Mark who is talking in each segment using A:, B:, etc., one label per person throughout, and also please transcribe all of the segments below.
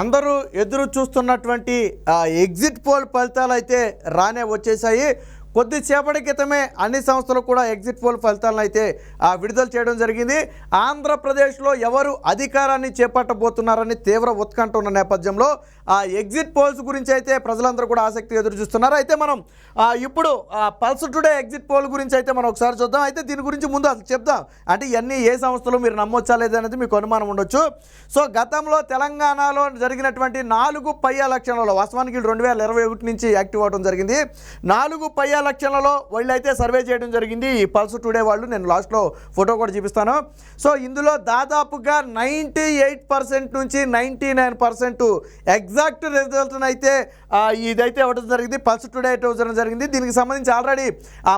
A: అందరూ ఎదురు చూస్తున్నటువంటి ఎగ్జిట్ పోల్ ఫలితాలు అయితే రానే వచ్చేసాయి. కొద్దిసేపటి క్రితమే అన్ని సంస్థలు కూడా ఎగ్జిట్ పోల్ ఫలితాలను అయితే విడుదల చేయడం జరిగింది. ఆంధ్రప్రదేశ్లో ఎవరు అధికారాన్ని చేపట్టబోతున్నారని తీవ్ర ఉత్కంఠ ఉన్న నేపథ్యంలో ఆ ఎగ్జిట్ పోల్స్ గురించి అయితే ప్రజలందరూ కూడా ఆసక్తి ఎదురు చూస్తున్నారు. అయితే మనం ఇప్పుడు పల్స్ టుడే ఎగ్జిట్ పోల్ గురించి అయితే మనం ఒకసారి చూద్దాం. అయితే దీని గురించి ముందు అసలు చెప్దాం, అంటే ఇవన్నీ ఏ సంస్థలు మీరు నమ్మొచ్చా లేదనేది మీకు అనుమానం ఉండొచ్చు. సో గతంలో తెలంగాణలో జరిగినటువంటి 4 పై ఎలక్షన్లలో, వాస్తవానికి 2021 నుంచి యాక్టివ్ అవడం జరిగింది. 4 పై ఎలక్షన్లలో వాళ్ళు అయితే సర్వే చేయడం జరిగింది ఈ పల్స్ టుడే వాళ్ళు. నేను లాస్ట్లో ఫోటో కూడా చూపిస్తాను. సో ఇందులో దాదాపుగా 98% నుంచి 99% ఎగ్జాక్ట్ రిజల్ట్ అయితే ఇదైతే ఇవ్వడం జరిగింది. పల్స్ టుడే అయితే ఇవ్వడం జరిగింది. దీనికి సంబంధించి ఆల్రెడీ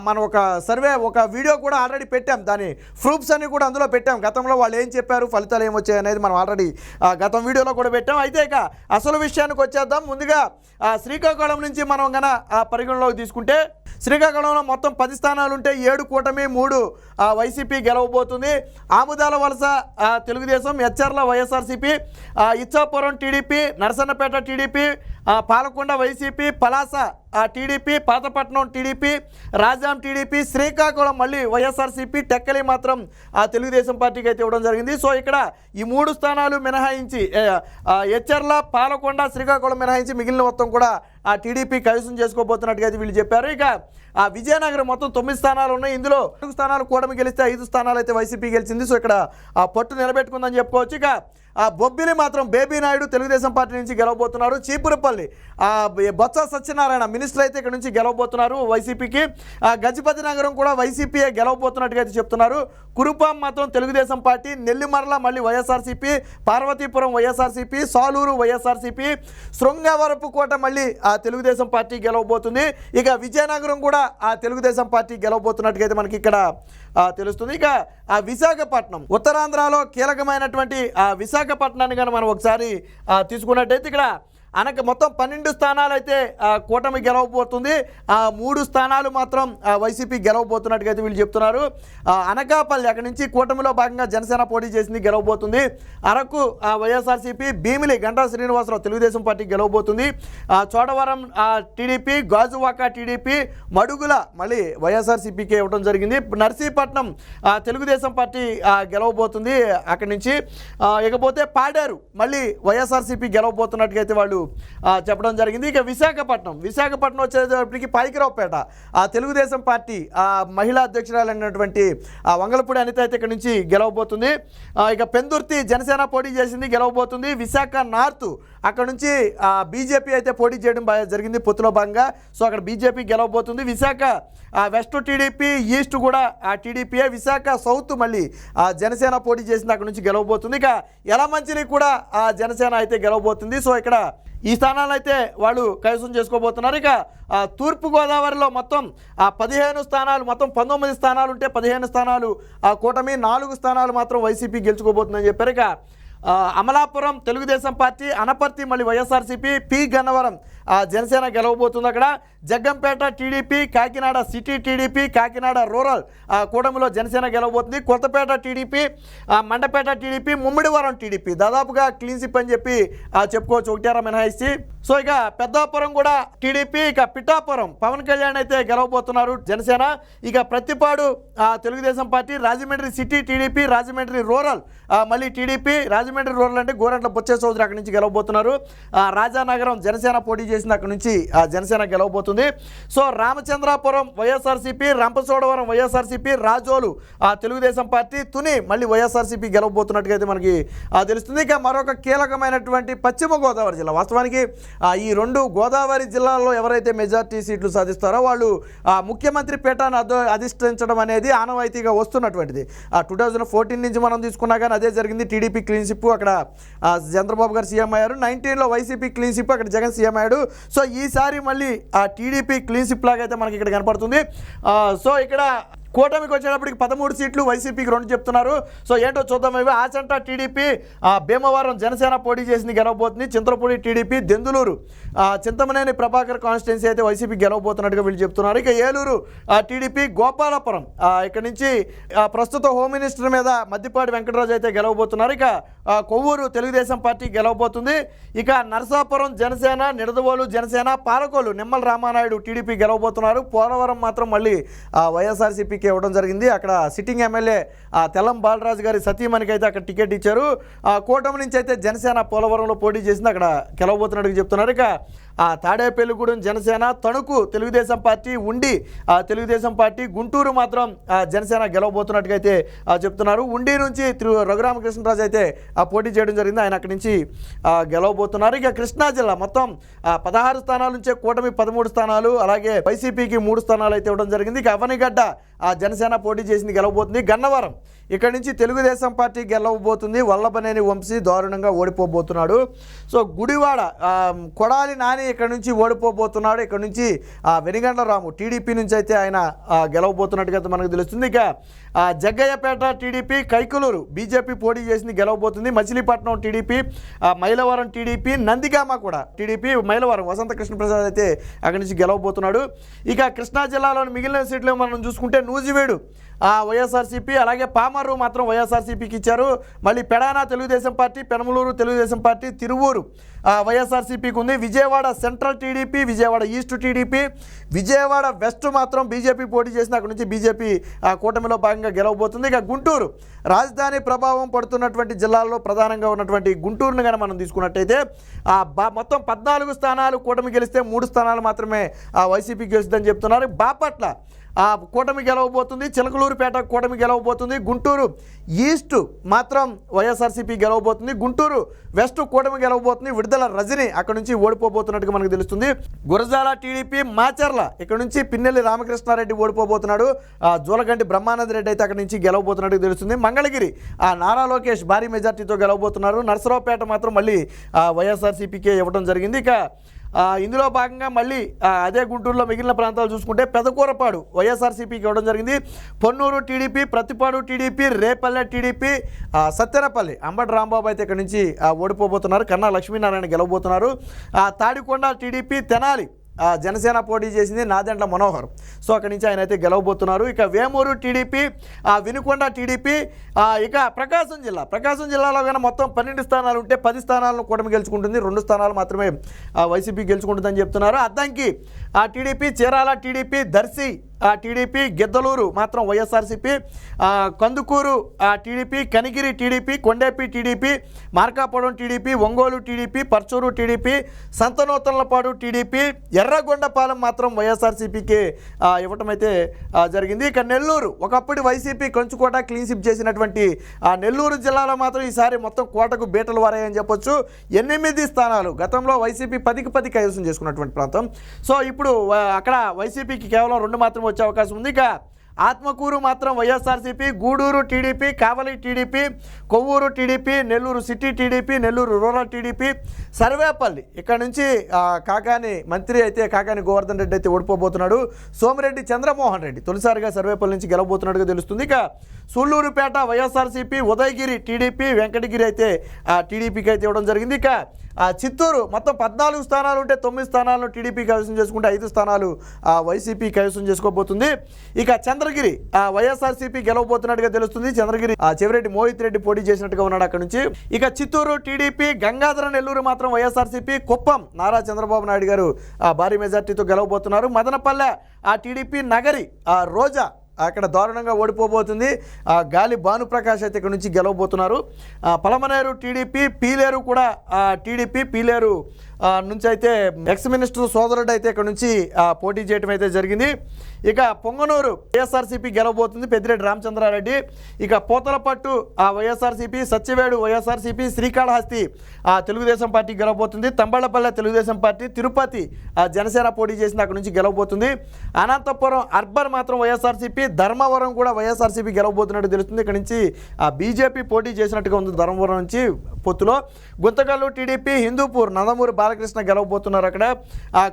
A: మనం ఒక సర్వే, ఒక వీడియో కూడా ఆల్రెడీ పెట్టాం. దాని ప్రూఫ్స్ అన్ని కూడా అందులో పెట్టాం. గతంలో వాళ్ళు ఏం చెప్పారు, ఫలితాలు ఏమొచ్చాయి అనేది మనం ఆల్రెడీ గతం వీడియోలో కూడా పెట్టాం. అయితే ఇక అసలు విషయానికి వచ్చేద్దాం. ముందుగా శ్రీకాకుళం నుంచి మనం గన పరిగణలోకి తీసుకుంటే, శ్రీకాకుళంలో మొత్తం 10 స్థానాలు ఉంటే 7 కూటమి, 3 వైసీపీ గెలవబోతుంది. ఆముదాల వలస Telugu Desam, Etcherla YSRCP, Ichchapuram TDP, Narasannapeta TDP, Palakonda YCP, Palasa TDP, Pathapatnam TDP, Rajam TDP, Srikakulam మళ్ళీ వైఎస్ఆర్సీపీ, టెక్కలి మాత్రం తెలుగుదేశం పార్టీకి అయితే ఇవ్వడం జరిగింది. సో ఇక్కడ ఈ 3 స్థానాలు మినహాయించి, ఎచ్చర్ల, పాలకొండ, శ్రీకాకుళం మినహాయించి మిగిలిన మొత్తం కూడా టీడీపీ కైవసం చేసుకోబోతున్నట్టుగా అయితే వీళ్ళు చెప్పారు. ఇక విజయనగరం మొత్తం 9 స్థానాలు ఉన్నాయి. ఇందులో 4 స్థానాలు కూటమి గెలిస్తే 5 స్థానాలు అయితే వైసీపీ గెలిచింది. సో ఇక్కడ పట్టు నిలబెట్టుకుందని చెప్పుకోవచ్చు. ఇక బొబ్బిలి మాత్రం బేబీ నాయుడు తెలుగుదేశం పార్టీ నుంచి గెలవబోతున్నారు. చీపురపల్లి బొత్స సత్యనారాయణ మినిస్టర్ అయితే ఇక్కడ నుంచి గెలవబోతున్నారు వైసీపీకి. గజపతి నగరం కూడా వైసీపీయే గెలవబోతున్నట్టుగా అయితే చెప్తున్నారు. కురుపాం మాత్రం తెలుగుదేశం పార్టీ, నెల్లిమర్ల మళ్ళీ వైఎస్ఆర్సీపీ, పార్వతీపురం వైఎస్ఆర్సీపీ, సాలూరు వైఎస్ఆర్సీపీ, శృంగవరపు కోట మళ్ళీ తెలుగుదేశం పార్టీ గెలవబోతుంది. ఇక విజయనగరం కూడా తెలుగుదేశం పార్టీ గెలవబోతున్నట్టుగా అయితే మనకి ఇక్కడ తెలుస్తుంది. ఇక విశాఖపట్నం, ఉత్తరాంధ్రలో కీలకమైనటువంటి విశాఖపట్నాన్ని కానీ మనం ఒకసారి తీసుకున్నట్టయితే ఇక్కడ మొత్తం 12 స్థానాలు అయితే కూటమి గెలవబోతుంది. 3 స్థానాలు మాత్రం వైసీపీ గెలవబోతున్నట్టుగా అయితే వీళ్ళు చెప్తున్నారు. అనకాపల్లి అక్కడి నుంచి కూటమిలో భాగంగా జనసేన పోటీ చేసింది, గెలవబోతుంది. అరకు వైఎస్ఆర్సీపీ, భీమిలి గంటా శ్రీనివాసరావు తెలుగుదేశం పార్టీ గెలవబోతుంది. చోడవరం టీడీపీ, గాజువాక టీడీపీ, మడుగుల మళ్ళీ వైఎస్ఆర్సీపీకి ఇవ్వడం జరిగింది. నర్సీపట్నం తెలుగుదేశం పార్టీ గెలవబోతుంది అక్కడి నుంచి. ఇకపోతే పాడేరు మళ్ళీ వైఎస్ఆర్సీపీ గెలవబోతున్నట్టుగా అయితే వాళ్ళు చెప్పడం జరిగింది. ఇక విశాఖపట్నం వచ్చేటప్పటికి పాయికరావుపేట తెలుగుదేశం పార్టీ మహిళా అధ్యక్షురాలైనటువంటి వంగలపూడి అనిత అయితే ఇక్కడ నుంచి గెలవబోతుంది. ఇక పెందుర్తి జనసేన పోటీ చేసింది, గెలవబోతుంది. విశాఖ నార్త్ అక్కడ నుంచి బీజేపీ అయితే పోటీ చేయడం జరిగింది పొత్తులో భాగంగా. సో అక్కడ బీజేపీ గెలవబోతుంది. విశాఖ వెస్ట్ టీడీపీ, ఈస్ట్ కూడా టీడీపీయే. విశాఖ సౌత్ మళ్ళీ జనసేన పోటీ చేసింది, అక్కడ నుంచి గెలవబోతుంది. ఇక యలమంచిలి కూడా జనసేన అయితే గెలవబోతుంది. సో ఇక్కడ ఈ స్థానాలు అయితే వాళ్ళు కైవసం చేసుకోబోతున్నారు. ఇక తూర్పుగోదావరిలో మొత్తం 15 స్థానాలు, మొత్తం 19 స్థానాలు ఉంటే 15 స్థానాలు కూటమి, 4 స్థానాలు మాత్రం వైసీపీ గెలుచుకోబోతుందని చెప్పారు. ఇక అమలాపురం తెలుగుదేశం పార్టీ, అనపర్తి మళ్ళీ వైఎస్ఆర్సీపీ, పి గన్నవరం జనసేన గెలవబోతుంది. అక్కడ Jaggampeta TDP, Kakinada city TDP, Kakinada rural కూటమిలో జనసేన గెలవబోతుంది. Kothapeta TDP, Mandapeta TDP, Mummidivaram TDP దాదాపుగా క్లీన్ స్వీప్ అని చెప్పి చెప్పుకోవచ్చు, 1 మినహాయిస్తే. సో ఇక పెద్దాపురం కూడా టీడీపీ. ఇక పిఠాపురం పవన్ కళ్యాణ్ అయితే గెలవబోతున్నారు జనసేన. ఇక Prathipadu Telugu Desam party, Rajahmundry city TDP, Rajahmundry rural మళ్ళీ టీడీపీ. రాజమండ్రి రూరల్ అంటే గోరంట్ల బొచ్చే చౌదరి అక్కడి నుంచి గెలవబోతున్నారు. రాజానగరం జనసేన పోటీ చేసింది, అక్కడి నుంచి జనసేన గెలవబోతుంది. సో రామచంద్రాపురం వైఎస్ఆర్సీపీ, రంపచోడవరం వైఎస్ఆర్సీపీ, రాజోలు తెలుగుదేశం పార్టీ, తుని మళ్ళీ వైఎస్ఆర్సీపీ గెలవబోతున్నట్టుగా అయితే మనకి తెలుస్తుంది. ఇక మరొక కీలకమైనటువంటి పశ్చిమ గోదావరి జిల్లా, వాస్తవానికి ఈ 2 గోదావరి జిల్లాల్లో ఎవరైతే మెజార్టీ సీట్లు సాధిస్తారో వాళ్ళు ముఖ్యమంత్రి పీఠాన్ని అధిష్ఠించడం అనేది ఆనవాయితీగా వస్తున్నటువంటిది. 2014 నుంచి మనం తీసుకున్నా కానీ అదే జరిగింది. టీడీపీ క్లీన్ స్వీప్, అక్కడ చంద్రబాబు గారు సీఎం అయ్యారు. 19లో వైసీపీ క్లీన్ స్వీప్, అక్కడ జగన్ సీఎం అయ్యాడు. సో ఈసారి మళ్ళీ టీడీపీ క్లీన్ స్వీప్ లాగా అయితే మనకి ఇక్కడ కనపడుతుంది. సో ఇక్కడ కూటమికి వచ్చేటప్పటికి 13 సీట్లు, వైసీపీకి 2 చెప్తున్నారు. సో ఏంటో చూద్దాం. ఇవి ఆచంట టీడీపీ, భీమవరం జనసేన పోటీ చేసింది, గెలవబోతుంది. చింతలపూడి టీడీపీ, దెందులూరు చింతమనేని ప్రభాకర్ కాన్స్టిట్యున్సీ అయితే వైసీపీ గెలవబోతున్నట్టుగా వీళ్ళు చెప్తున్నారు. ఇక ఏలూరు టీడీపీ, గోపాలపురం ఇక్కడ నుంచి ప్రస్తుత హోమ్ మినిస్టర్ మీద మద్దిపాటి వెంకటరాజు అయితే గెలవబోతున్నారు. ఇక కొవ్వూరు తెలుగుదేశం పార్టీ గెలవబోతుంది. ఇక నరసాపురం జనసేన, నిడదవోలు జనసేన, పాలకోలు నిమ్మల రామానాయుడు టీడీపీ గెలవబోతున్నారు. పోలవరం మాత్రం మళ్ళీ వైఎస్ఆర్సీపీకి ఇవ్వడం జరిగింది. అక్కడ సిట్టింగ్ ఎమ్మెల్యే తెల్లం బాలరాజు గారి సతీమణికి అయితే అక్కడ టికెట్ ఇచ్చారు. కూటమి నుంచి అయితే జనసేన పోలవరంలో పోటీ చేసింది, అక్కడ గెలవబోతున్నట్టుగా చెప్తున్నారు. ఇక తాడేపల్లిగూడెం జనసేన, తణుకు తెలుగుదేశం పార్టీ, ఉండి తెలుగుదేశం పార్టీ, గుంటూరు మాత్రం జనసేన గెలవబోతున్నట్టుగా అయితే చెప్తున్నారు. ఉండి నుంచి రఘురామకృష్ణరాజు అయితే పోటీ చేయడం జరిగింది, ఆయన అక్కడి నుంచి గెలవబోతున్నారు. ఇక కృష్ణా జిల్లా మొత్తం 16 స్థానాల నుంచే కూటమి 13 స్థానాలు, అలాగే వైసీపీకి 3 స్థానాలు అయితే ఇవ్వడం జరిగింది. ఇక అవనిగడ్డ జనసేన పోటీ చేసింది, గెలవబోతుంది. గన్నవరం ఇక్కడ నుంచి తెలుగుదేశం పార్టీ గెలవబోతుంది. వల్లభనేని వంశీ దారుణంగా ఓడిపోబోతున్నాడు. సో గుడివాడ కొడాలి నాని ఇక్కడ నుంచి ఓడిపోబోతున్నాడు. ఇక్కడ నుంచి వెనిగండ్ల రాము టీడీపీ నుంచి అయితే ఆయన గెలవబోతున్నట్టుగా మనకు తెలుస్తుంది. ఇక జగ్గయ్యపేట టీడీపీ, కైకలూరు బీజేపీ పోటీ చేసింది, గెలవబోతుంది. మచిలీపట్నం టీడీపీ, మైలవరం టీడీపీ, నందిగామ కూడా టీడీపీ, మైలవరం వసంత కృష్ణప్రసాద్ అయితే అక్కడి నుంచి గెలవబోతున్నాడు. ఇక కృష్ణా జిల్లాలోని మిగిలిన సీట్లు మనం చూసుకుంటే నూజివేడు వైఎస్ఆర్సీపీ, అలాగే పామర్రు మాత్రం వైఎస్ఆర్సీపీకి ఇచ్చారు. మళ్ళీ పెడాన తెలుగుదేశం పార్టీ, పెనమలూరు తెలుగుదేశం పార్టీ, తిరువూరు వైఎస్ఆర్సీపీకి ఉంది. Vijayawada central TDP, Vijayawada east TDP, Vijayawada west మాత్రం బీజేపీ పోటీ చేసిన, అక్కడ నుంచి బీజేపీ కూటమిలో భాగంగా గెలవబోతుంది. ఇక గుంటూరు రాజధాని ప్రభావం పడుతున్నటువంటి జిల్లాల్లో ప్రధానంగా ఉన్నటువంటి గుంటూరును కనుక మనం తీసుకున్నట్టయితే మొత్తం 14 స్థానాలు కూటమి గెలిస్తే 3 స్థానాలు మాత్రమే వైసీపీ గెలుస్తుందని చెప్తున్నారు. బాపట్ల కూటమి గెలవబోతుంది. చిలకలూరుపేట కూటమి గెలవబోతుంది. గుంటూరు ఈస్ట్ మాత్రం వైఎస్ఆర్సీపీ గెలవబోతుంది. గుంటూరు వెస్ట్ కూటమి గెలవబోతుంది. విడుదల రజని అక్కడ నుంచి ఓడిపోబోతున్నట్టుగా మనకు తెలుస్తుంది. గురజాల టీడీపీ, మాచర్ల ఇక్కడ నుంచి పిన్నెల్లి రామకృష్ణారెడ్డి ఓడిపోబోతున్నాడు. జూలగంటి బ్రహ్మానంద రెడ్డి అయితే అక్కడ నుంచి గెలవబోతున్నట్టుగా తెలుస్తుంది. మంగళగిరి నారా లోకేష్ భారీ మెజార్టీతో గెలవబోతున్నారు. నర్సరావుపేట మాత్రం మళ్ళీ వైఎస్ఆర్సీపీకే ఇవ్వడం జరిగింది. ఇక ఇందులో భాగంగా మళ్ళీ అదే గుంటూరులో మిగిలిన ప్రాంతాలు చూసుకుంటే పెదకూరపాడు వైఎస్ఆర్సీపీకి ఇవ్వడం జరిగింది. Ponnur TDP, Prathipadu TDP, Repalle TDP, Sattenapalli Ambati Rambabu అయితే ఇక్కడ నుంచి ఓడిపోబోతున్నారు. కన్నా లక్ష్మీనారాయణ గెలవబోతున్నారు. తాడికొండ టీడీపీ, తెనాలి జనసేన పోటీ చేసింది, నాదెండ్ల మనోహర్. సో అక్కడి నుంచి ఆయన అయితే గెలవబోతున్నారు. ఇక వేమూరు టీడీపీ, వినుకొండ టీడీపీ, ఇక ప్రకాశం జిల్లాలో కానీ మొత్తం 12 స్థానాలు ఉంటే 10 స్థానాలను కూటమి గెలుచుకుంటుంది, 2 స్థానాలు మాత్రమే వైసీపీ గెలుచుకుంటుందని చెప్తున్నారు. Addanki TDP, Chirala TDP, Darsi TDP, Giddalur మాత్రం YSRCP, Kandukur TDP, Kanigiri TDP, Kondepi TDP, Markapuram TDP, Ongole TDP, Parchur TDP, Santhanuthalapadu TDP, Yerragondapalem మాత్రం వైఎస్ఆర్సీపీకి ఇవ్వటం అయితే జరిగింది. ఇక నెల్లూరు ఒకప్పుడు వైసీపీ కంచుకోట క్లీన్ స్వీప్ చేసినటువంటి నెల్లూరు జిల్లాలో మాత్రం ఈసారి మొత్తం కోటకు బీటలు వారాయని చెప్పొచ్చు. 8 స్థానాలు గతంలో వైసీపీ 10కి 10 కైవసం చేసుకున్నటువంటి ప్రాంతం. సో ఇప్పుడు అక్కడ వైసీపీకి కేవలం 2 మాత్రం వచ్చే అవకాశం ఉంది. ఇక ఆత్మకూరు మాత్రం YSRCP, Gudur TDP, Kavali TDP, Kovvur TDP, Nellore city TDP, Nellore rural TDP, Sarvepalli ఇక్కడ నుంచి కాకాని మంత్రి అయితే కాకాని గోవర్ధన్ రెడ్డి అయితే ఓడిపోబోతున్నాడు. సోమిరెడ్డి చంద్రమోహన్ రెడ్డి తొలిసారిగా సర్వేపల్లి నుంచి గెలవబోతున్నట్టుగా తెలుస్తుంది. ఇక సూళ్లూరుపేట వైఎస్ఆర్సీపీ, ఉదయగిరి టీడీపీ, వెంకటగిరి అయితే టీడీపీకి అయితే ఇవ్వడం జరిగింది. ఇక చిత్తూరు మొత్తం 14 స్థానాలు ఉంటే 9 స్థానాలను టీడీపీ కైవసం చేసుకుంటే 5 స్థానాలు వైసీపీ కైవసం చేసుకోబోతుంది. ఇక చంద్రగిరి వైఎస్ఆర్సీపీ గెలవబోతున్నట్టుగా తెలుస్తుంది. చంద్రగిరి చెవిరెడ్డి మోహిత్ రెడ్డి పోటీ చేసినట్టుగా ఉన్నాడు అక్కడ నుంచి. ఇక చిత్తూరు టీడీపీ, గంగాధర నెల్లూరు మాత్రం వైఎస్ఆర్సీపీ, కుప్పం నారా చంద్రబాబు నాయుడు గారు భారీ మెజార్టీతో గెలవబోతున్నారు. మదనపల్లె టీడీపీ, నగరి రోజా అక్కడ దారుణంగా ఓడిపోబోతుంది. గాలి భానుప్రకాష్ అయితే ఇక్కడ నుంచి గెలవబోతున్నారు. పలమనేరు టీడీపీ, పీలేరు కూడా టీడీపీ, పీలేరు నుంచి అయితే ఎక్స్ మినిస్టర్ సోదరుడు అయితే ఇక్కడ నుంచి పోటీ చేయడం అయితే జరిగింది. ఇక పొంగనూరు వైఎస్ఆర్సీపీ గెలవబోతుంది, పెద్దిరెడ్డి రామచంద్రారెడ్డి. ఇక పోతలపట్టు వైఎస్ఆర్సీపీ, సత్యవేడు వైఎస్ఆర్సీపీ, శ్రీకాళహస్తి తెలుగుదేశం పార్టీ గెలవబోతుంది. తంబళ్లపల్లె తెలుగుదేశం పార్టీ, తిరుపతి జనసేన పోటీ చేసింది, అక్కడ నుంచి గెలవబోతుంది. అనంతపురం అర్బన్ మాత్రం వైఎస్ఆర్సీపీ, ధర్మవరం కూడా వైఎస్ఆర్సీపీ గెలవబోతున్నట్టు తెలుస్తుంది. ఇక్కడ నుంచి బీజేపీ పోటీ చేసినట్టుగా ఉంది ధర్మవరం నుంచి పొత్తులో. గుంతకల్లు టీడీపీ, హిందూపూర్ నందమూరి బాలకృష్ణ గెలవబోతున్నారు అక్కడ.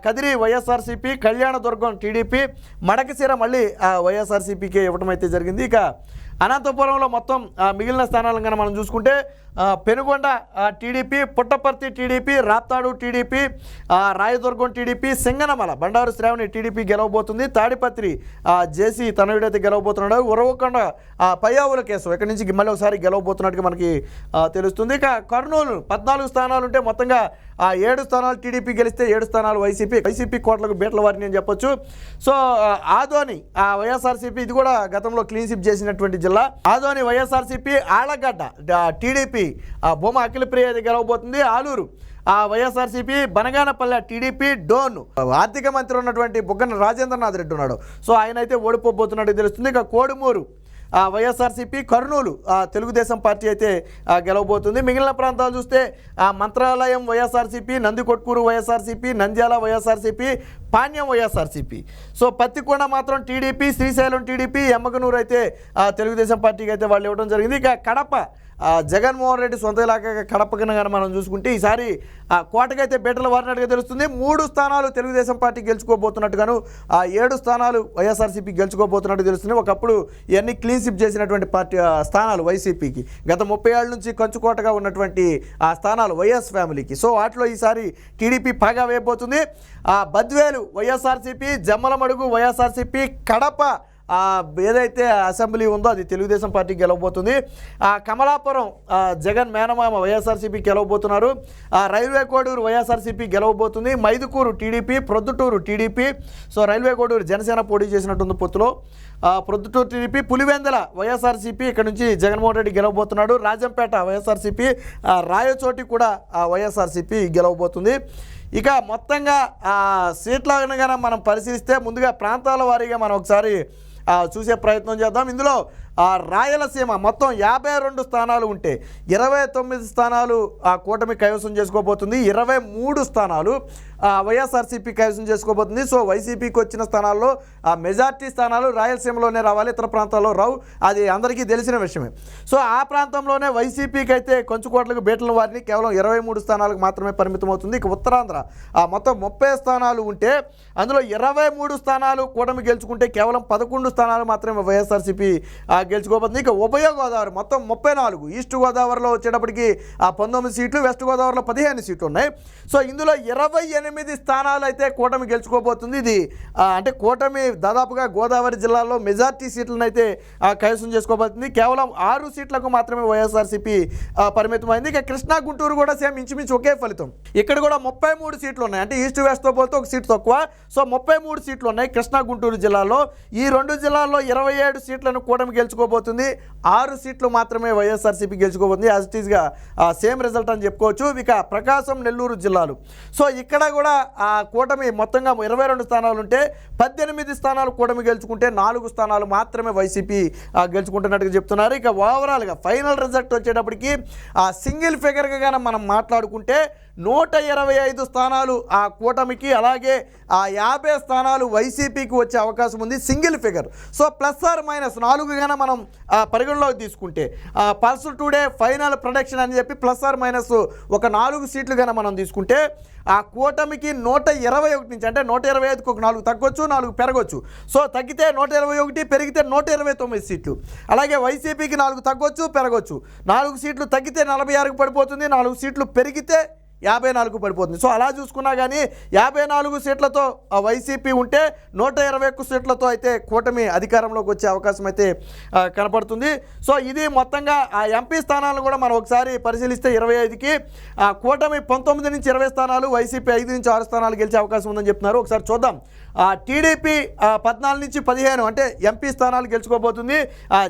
A: కదిరి వైఎస్ఆర్సీపీ, కళ్యాణదుర్గం టీడీపీ, మడకశిర మళ్ళీ వైఎస్ఆర్సీపీకి ఇవ్వడం అయితే జరిగింది. ఇక అనంతపురంలో మొత్తం మిగిలిన స్థానాలను కనుక మనం చూసుకుంటే Penukonda TDP, Puttaparthi TDP, Raptadu TDP, Rayadurgam TDP, Singanamala Bandaru Sravani TDP గెలవబోతుంది. తాడిపత్రి జేసీ తనయుడైతే గెలవబోతున్నాడు. ఉరవకొండ పయ్యావుల కేసు ఇక్కడి నుంచి మళ్ళీ ఒకసారి గెలవబోతున్నట్టుగా మనకి తెలుస్తుంది. ఇక కర్నూలు 14 స్థానాలు ఉంటే మొత్తంగా 7 స్థానాలు టీడీపీ గెలిస్తే 7 స్థానాలు వైసీపీ కోట్లకు బీట్ల వారిని అని చెప్పొచ్చు. సో ఆదోని వైఎస్ఆర్సీపీ, ఇది కూడా గతంలో క్లీన్ స్వీప్ చేసినటువంటి జిల్లా. ఆదోని వైఎస్ఆర్సీపీ, ఆళ్లగడ్డ టీడీపీ బొమ్మ అఖిలప్రియ గెలవబోతుంది. ఆలూరు వైఎస్ఆర్సీపీ, బనగానపల్లె టీడీపీ, డోన్ ఆర్థిక మంత్రి ఉన్నటువంటి బుగ్గన రాజేంద్రనాథ్ రెడ్డి ఉన్నాడు. సో ఆయన అయితే ఓడిపోబోతున్నట్టు తెలుస్తుంది. ఇక కోడుమూరు వైఎస్ఆర్సీపీ, కర్నూలు తెలుగుదేశం పార్టీ అయితే గెలవబోతుంది. మిగిలిన ప్రాంతాలు చూస్తే మంత్రాలయం వైఎస్ఆర్సీపీ, నందికొట్కూరు వైఎస్ఆర్సీపీ, నంద్యాల వైఎస్ఆర్సీపీ, పాణ్యం వైఎస్ఆర్సీపీ. సో పత్తికొండ మాత్రం టీడీపీ, శ్రీశైలం టీడీపీ, ఎమ్మకనూరు అయితే తెలుగుదేశం పార్టీకి అయితే వాళ్ళు ఇవ్వడం జరిగింది. ఇక కడప జగన్మోహన్ రెడ్డి సొంత ఇలాకా కడప కింద కానీ మనం చూసుకుంటే ఈసారి కోటకైతే బేటలు వారినట్టుగా తెలుస్తుంది. 3 స్థానాలు తెలుగుదేశం పార్టీ గెలుచుకోబోతున్నట్టుగాను 7 స్థానాలు వైఎస్ఆర్సీపీ గెలుచుకోబోతున్నట్టు తెలుస్తుంది. ఒకప్పుడు ఇవన్నీ క్లీన్ స్వీప్ చేసినటువంటి పార్టీ స్థానాలు వైసీపీకి, గత 30 ఏళ్ళ నుంచి కంచుకోటగా ఉన్నటువంటి స్థానాలు వైఎస్ ఫ్యామిలీకి. సో వాటిలో ఈసారి టీడీపీ పాగా వేయబోతుంది. బద్వేలు వైఎస్ఆర్సీపీ, జమ్మలమడుగు వైఎస్ఆర్సీపీ, కడప ఏదైతే అసెంబ్లీ ఉందో అది తెలుగుదేశం పార్టీ గెలవబోతుంది. కమలాపురం జగన్ మేనమామ వైఎస్ఆర్సీపీ గెలవబోతున్నారు. రైల్వే కోడూరు వైఎస్ఆర్సీపీ గెలవబోతుంది. Mydukur TDP, Proddatur TDP. So railway Koduru Janasena పోటీ చేసినట్టుంది పొత్తులో. ప్రొద్దుటూరు టీడీపీ, పులివెందల వైఎస్ఆర్సీపీ, ఇక్కడ నుంచి జగన్మోహన్ రెడ్డి గెలవబోతున్నాడు. రాజంపేట వైఎస్ఆర్సీపీ, రాయచోటి కూడా వైఎస్ఆర్సీపీ గెలవబోతుంది. ఇక మొత్తంగా సీట్లను కనుక మనం పరిశీలిస్తే ముందుగా ప్రాంతాల వారీగా మనం ఒకసారి చూసే ప్రయత్నం చేద్దాం. ఇందులో రాయలసీమ మొత్తం 52 స్థానాలు ఉంటే 29 స్థానాలు కూటమి కైవసం చేసుకోబోతుంది. 23 స్థానాలు వైఎస్ఆర్సీపీ కైవసం చేసుకోబోతుంది. సో వైసీపీకి వచ్చిన స్థానాల్లో మెజార్టీ స్థానాలు రాయలసీమలోనే రావాలి, ఇతర ప్రాంతాల్లో రావు, అది అందరికీ తెలిసిన విషయమే. సో ఆ ప్రాంతంలోనే వైసీపీకి అయితే కొంచుకోట్లకు బేటల వారిని కేవలం 23 స్థానాలకు మాత్రమే పరిమితం అవుతుంది. ఇక ఉత్తరాంధ్ర మొత్తం 30 స్థానాలు ఉంటే అందులో 23 స్థానాలు కూటమి గెలుచుకుంటే కేవలం 11 స్థానాలు మాత్రమే వైఎస్ఆర్సీపీ గెలుచుకోబోతుంది. ఇక ఉభయ గోదావరి మొత్తం 34, ఈస్ట్ గోదావరిలో వచ్చేటప్పటికి 19 సీట్లు, వెస్ట్ గోదావరిలో 15 సీట్లు ఉన్నాయి. సో ఇందులో 28 స్థానాలు అయితే కూటమి గెలుచుకోబోతుంది. ఇది అంటే కూటమి దాదాపుగా గోదావరి జిల్లాలో మెజార్టీ సీట్లను అయితే కైవసం చేసుకోబోతుంది. కేవలం 6 సీట్లకు మాత్రమే వైఎస్ఆర్సీపీ పరిమితమైంది. ఇక కృష్ణా గుంటూరు కూడా సేమ్ ఇంచుమించు ఒకే ఫలితం. ఇక్కడ కూడా 33 సీట్లు ఉన్నాయి, అంటే ఈస్ట్ వెస్ట్తో పోతే ఒక సీట్ తక్కువ. సో 33 సీట్లు ఉన్నాయి కృష్ణా గుంటూరు జిల్లాలో. ఈ 2 జిల్లాల్లో 27 సీట్లను కూటమి గెలుచుకోబోతుంది. 6 సీట్లు మాత్రమే వైఎస్ఆర్సీపీ గెలుచుకోబోతుంది. యాజ్ ఇట్ ఈస్గా సేమ్ రిజల్ట్ అని చెప్పుకోవచ్చు. ఇక ప్రకాశం, నెల్లూరు జిల్లాలు. సో ఇక్కడ కూడా కూటమి మొత్తంగా 22 స్థానాలు ఉంటే 18 స్థానాలు కూటమి గెలుచుకుంటే 4 స్థానాలు మాత్రమే వైసీపీ గెలుచుకుంటున్నట్టుగా చెప్తున్నారు. ఇక ఓవరాల్గా ఫైనల్ రిజల్ట్ వచ్చేటప్పటికి సింగిల్ ఫిగర్గా మనం మాట్లాడుకుంటే 125 స్థానాలు కూటమికి, అలాగే 50 స్థానాలు వైసీపీకి వచ్చే అవకాశం ఉంది single figure. So plus or minus 4 గాన మనం పరిగణలోకి తీసుకుంటే పల్స్ టుడే ఫైనల్ ప్రొడక్షన్ అని చెప్పి ప్లస్ ఆర్ మైనస్ ఒక 4 సీట్లు గాన మనం తీసుకుంటే కూటమికి 121 నుంచి, అంటే 125కి ఒక 4 తగ్గొచ్చు, 4 పెరగొచ్చు. సో తగ్గితే 121, పెరిగితే 129 సీట్లు. అలాగే వైసీపీకి 4 తగ్గొచ్చు, పెరగొచ్చు. 4 సీట్లు తగ్గితే 46కి పడిపోతుంది, 4 సీట్లు పెరిగితే 54 పడిపోతుంది. సో అలా చూసుకున్నా కానీ 54 సీట్లతో వైసీపీ ఉంటే 121 సీట్లతో అయితే కూటమి అధికారంలోకి వచ్చే అవకాశం అయితే కనపడుతుంది. సో ఇది మొత్తంగా ఎంపీ స్థానాలను కూడా మనం ఒకసారి పరిశీలిస్తే 25కి కూటమి 19 నుంచి 20 స్థానాలు, వైసీపీ 5 నుంచి 6 స్థానాలు గెలిచే అవకాశం ఉందని చెప్తున్నారు. ఒకసారి చూద్దాం. టీడీపీ 14 నుంచి 15 అంటే ఎంపీ స్థానాలు గెలుచుకోబోతుంది.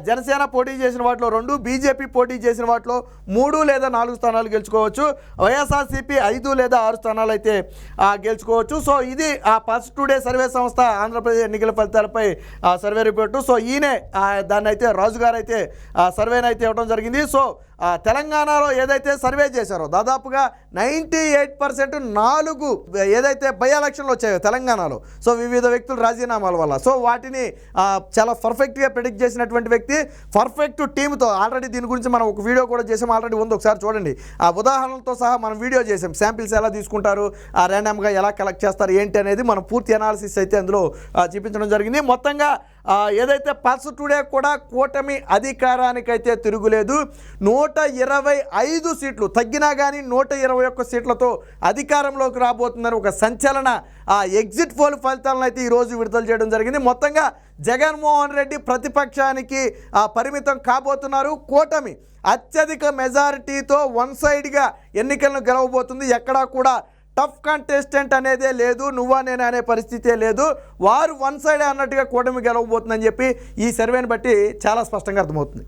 A: జనసేన పోటీ చేసిన వాటిలో 2, బీజేపీ పోటీ చేసిన వాటిలో 3 లేదా 4 స్థానాలు గెలుచుకోవచ్చు. వైఎస్ఆర్సీపీ 5 లేదా 6 స్థానాలు అయితే గెలుచుకోవచ్చు. సో ఇది పల్స్ టుడే సర్వే సంస్థ ఆంధ్రప్రదేశ్ ఎన్నికల ఫలితాలపై సర్వే రిపోర్టు. సో ఈయనే దాన్ని అయితే రాజు గారు అయితే సర్వేని అయితే ఇవ్వడం జరిగింది. సో తెలంగాణలో ఏదైతే సర్వే చేశారో దాదాపుగా 98% 4 ఏదైతే బై ఎలక్షన్లు వచ్చాయో తెలంగాణలో, సో వివిధ వ్యక్తుల రాజీనామాల వల్ల, సో వాటిని చాలా పర్ఫెక్ట్గా ప్రిడిక్ట్ చేసినటువంటి వ్యక్తి, పర్ఫెక్ట్ టీంతో. ఆల్రెడీ దీని గురించి మనం ఒక వీడియో కూడా చేసాం, ఆల్రెడీ ఉంది, ఒకసారి చూడండి. ఆ ఉదాహరణలతో సహా మనం వీడియో చేసాం. శాంపిల్స్ ఎలా తీసుకుంటారు, ర్యాండమ్గా ఎలా కలెక్ట్ చేస్తారు ఏంటి అనేది మనం పూర్తి అనాలిసిస్ అయితే అందులో చూపించడం జరిగింది. మొత్తంగా ఏదైతే పల్స్ టుడే కూడా కూటమి అధికారానికైతే తిరుగులేదు. 125 సీట్లు తగ్గినా కానీ 121 సీట్లతో అధికారంలోకి రాబోతుందని ఒక సంచలన ఎగ్జిట్ పోల్ ఫలితాలను అయితే ఈరోజు విడుదల చేయడం జరిగింది. మొత్తంగా జగన్మోహన్ రెడ్డి ప్రతిపక్షానికి పరిమితం కాబోతున్నారు. కూటమి అత్యధిక మెజారిటీతో వన్ సైడ్గా ఎన్నికలను గెలవబోతుంది. ఎక్కడా కూడా టఫ్ కంటెస్టెంట్ అనేదే లేదు, నువ్వా నేనా అనే పరిస్థితే లేదు. వారు వన్ సైడ్ అన్నట్టుగా కూటమి గెలవబోతుందని చెప్పి ఈ సర్వేని బట్టి చాలా స్పష్టంగా అర్థమవుతుంది.